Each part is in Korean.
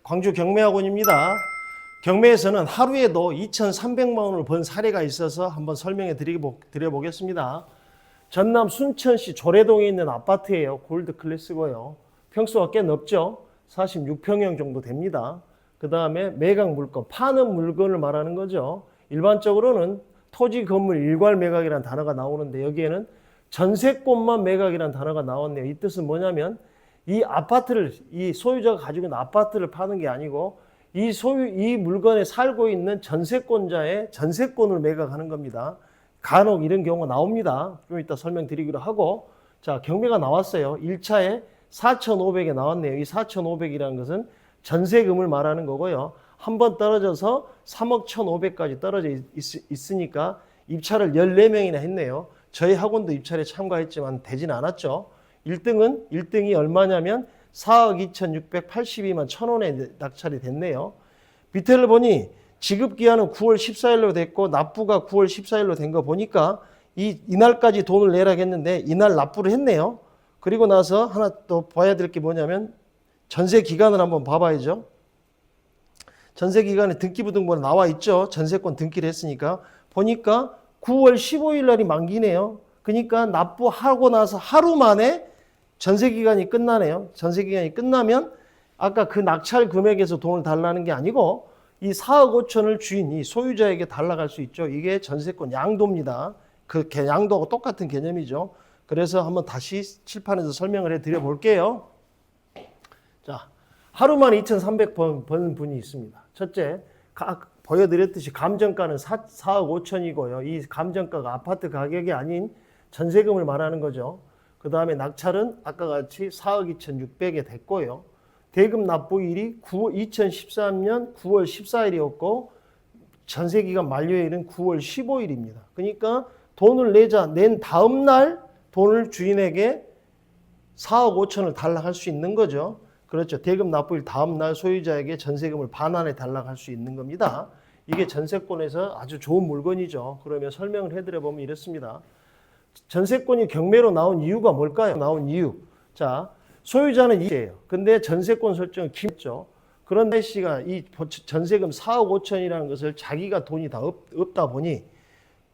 광주 경매학원입니다. 경매에서는 하루에도 2,300만 원을 번 사례가 있어서 한번 설명해 드려보겠습니다. 전남 순천시 조례동에 있는 아파트예요. 골드 클래스고요. 평수가 꽤 넓죠. 46평형 정도 됩니다. 그 다음에 매각 물건, 파는 물건을 말하는 거죠. 일반적으로는 토지 건물 일괄 매각이라는 단어가 나오는데 여기에는 전세권만 매각이라는 단어가 나왔네요. 이 뜻은 뭐냐면 이 아파트를, 이 소유자가 가지고 있는 아파트를 파는 게 아니고 이 물건에 살고 있는 전세권자의 전세권을 매각하는 겁니다. 간혹 이런 경우가 나옵니다. 좀 이따 설명드리기로 하고, 자, 경매가 나왔어요. 1차에 4,500에 나왔네요. 이 4,500이라는 것은 전세금을 말하는 거고요. 한 번 떨어져서 3억 1,500까지 떨어져 있으니까 입찰을 14명이나 했네요. 저희 학원도 입찰에 참가했지만 되진 않았죠. 1등이 얼마냐면 4억 2,682만 1,000원에 낙찰이 됐네요. 밑에를 보니 지급기한은 9월 14일로 됐고 납부가 9월 14일로 된 거 보니까 이날까지 돈을 내라고 했는데 이날 납부를 했네요. 그리고 나서 하나 또 봐야 될 게 뭐냐면 전세 기간을 한번 봐봐야죠. 전세 기간에 등기부등본에 나와 있죠. 전세권 등기를 했으니까. 보니까 9월 15일 날이 만기네요. 그러니까 납부하고 나서 하루 만에 전세 기간이 끝나네요. 전세 기간이 끝나면 아까 그 낙찰 금액에서 돈을 달라는 게 아니고 이 4억 5천을 주인이 소유자에게 달라갈 수 있죠. 이게 전세권 양도입니다. 그 양도하고 똑같은 개념이죠. 그래서 한번 다시 칠판에서 설명을 해드려 볼게요. 자, 하루 만에 2,300번 버는 분이 있습니다. 첫째, 보여드렸듯이 감정가는 4억 5천이고요. 이 감정가가 아파트 가격이 아닌 전세금을 말하는 거죠. 그 다음에 낙찰은 아까 같이 4억 2,600에 됐고요. 대금 납부일이 2013년 9월 14일이었고 전세기간 만료일은 9월 15일입니다. 그러니까 돈을 낸 다음 날 돈을 주인에게 4억 5천을 달라할 수 있는 거죠. 그렇죠. 대금 납부일 다음 날 소유자에게 전세금을 반환해 달라할 수 있는 겁니다. 이게 전세권에서 아주 좋은 물건이죠. 그러면 설명을 해드려 보면 이렇습니다. 전세권이 경매로 나온 이유가 뭘까요? 나온 이유. 자, 소유자는 이제예요. 근데 전세권 설정은 김했죠. 그런데 씨가 이 전세금 4억 5천이라는 것을 자기가 돈이 다 없다 보니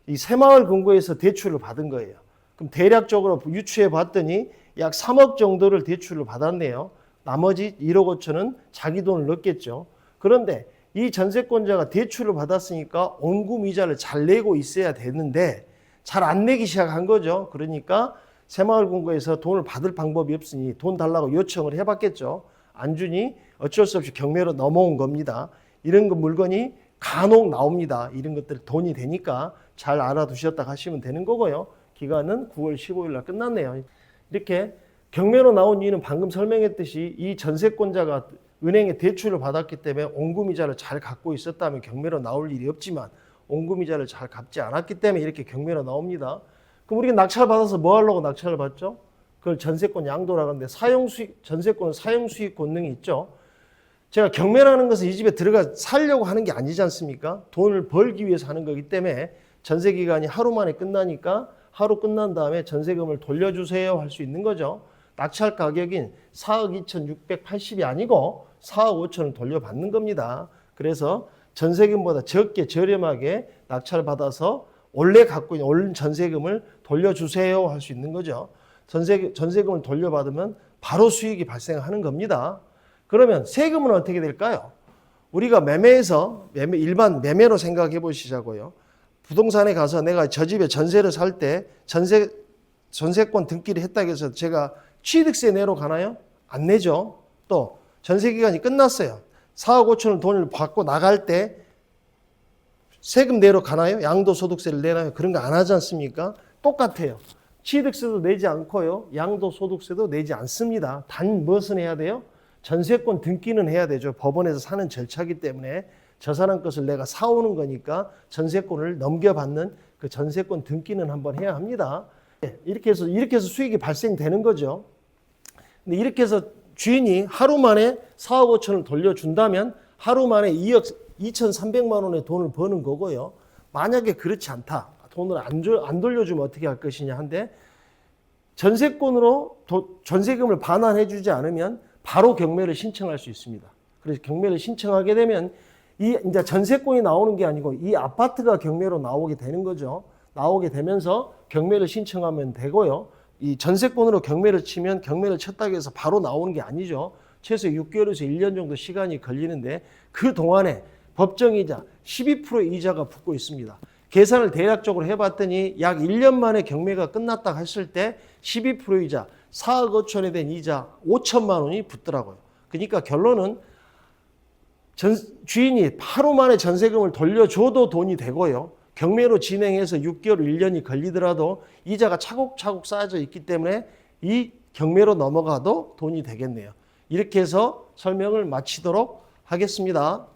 이 새마을 금고에서 대출을 받은 거예요. 그럼 대략적으로 유추해 봤더니 약 3억 정도를 대출을 받았네요. 나머지 1억 5천은 자기 돈을 넣겠죠. 그런데 이 전세권자가 대출을 받았으니까 원금 이자를 잘 내고 있어야 되는데 잘 안 내기 시작한 거죠. 그러니까 새마을금고에서 돈을 받을 방법이 없으니 돈 달라고 요청을 해봤겠죠. 안 주니 어쩔 수 없이 경매로 넘어온 겁니다. 이런 물건이 간혹 나옵니다. 이런 것들 돈이 되니까 잘 알아두셨다 하시면 되는 거고요. 기간은 9월 15일 날 끝났네요. 이렇게 경매로 나온 이유는 방금 설명했듯이 이 전세권자가 은행에 대출을 받았기 때문에 원금이자를 잘 갖고 있었다면 경매로 나올 일이 없지만 원금이자를 잘 갚지 않았기 때문에 이렇게 경매로 나옵니다. 그럼 우리가 낙찰 받아서 뭐 하려고 낙찰을 받죠? 그걸 전세권 양도라고 하는데 전세권은 사용수익 권능이 있죠. 제가 경매라는 것은 이 집에 들어가 살려고 하는 게 아니지 않습니까? 돈을 벌기 위해서 하는 거기 때문에 전세 기간이 하루 만에 끝나니까 하루 끝난 다음에 전세금을 돌려주세요 할 수 있는 거죠. 낙찰 가격인 4억 2,680이 아니고 4억 5천을 돌려받는 겁니다. 그래서 전세금보다 적게 저렴하게 낙찰 받아서 원래 갖고 있는 올 전세금을 돌려주세요 할 수 있는 거죠. 전세금을 돌려받으면 바로 수익이 발생하는 겁니다. 그러면 세금은 어떻게 될까요? 우리가 일반 매매로 생각해 보시자고요. 부동산에 가서 내가 저 집에 전세를 살 때 전세권 등기를 했다고 해서 제가 취득세 내러 가나요? 안 내죠. 또 전세기간이 끝났어요. 4억 5천을 돈을 받고 나갈 때 세금 내러 가나요? 양도소득세를 내나요? 그런 거 안 하지 않습니까? 똑같아요. 취득세도 내지 않고요. 양도소득세도 내지 않습니다. 단 무엇은 해야 돼요? 전세권 등기는 해야 되죠. 법원에서 사는 절차이기 때문에 저 사람 것을 내가 사오는 거니까 전세권을 넘겨받는 그 전세권 등기는 한번 해야 합니다. 이렇게 해서 수익이 발생되는 거죠. 근데 이렇게 해서 주인이 하루 만에 4억 5천을 돌려준다면 하루 만에 2억 2,300만 원의 돈을 버는 거고요. 만약에 그렇지 않다. 돈을 안 돌려주면 어떻게 할 것이냐 한데 전세권으로 전세금을 반환해 주지 않으면 바로 경매를 신청할 수 있습니다. 그래서 경매를 신청하게 되면 이 이제 전세권이 나오는 게 아니고 이 아파트가 경매로 나오게 되는 거죠. 나오게 되면서 경매를 신청하면 되고요. 이 전세권으로 경매를 치면 경매를 쳤다고 해서 바로 나오는 게 아니죠. 최소 6개월에서 1년 정도 시간이 걸리는데 그 동안에 법정이자 12% 이자가 붙고 있습니다. 계산을 대략적으로 해봤더니 약 1년 만에 경매가 끝났다 했을 때 12% 이자 4억 5천에 된 이자 5천만 원이 붙더라고요. 그러니까 결론은 주인이 하루 만에 전세금을 돌려줘도 돈이 되고요. 경매로 진행해서 6개월, 1년이 걸리더라도 이자가 차곡차곡 쌓여져 있기 때문에 이 경매로 넘어가도 돈이 되겠네요. 이렇게 해서 설명을 마치도록 하겠습니다.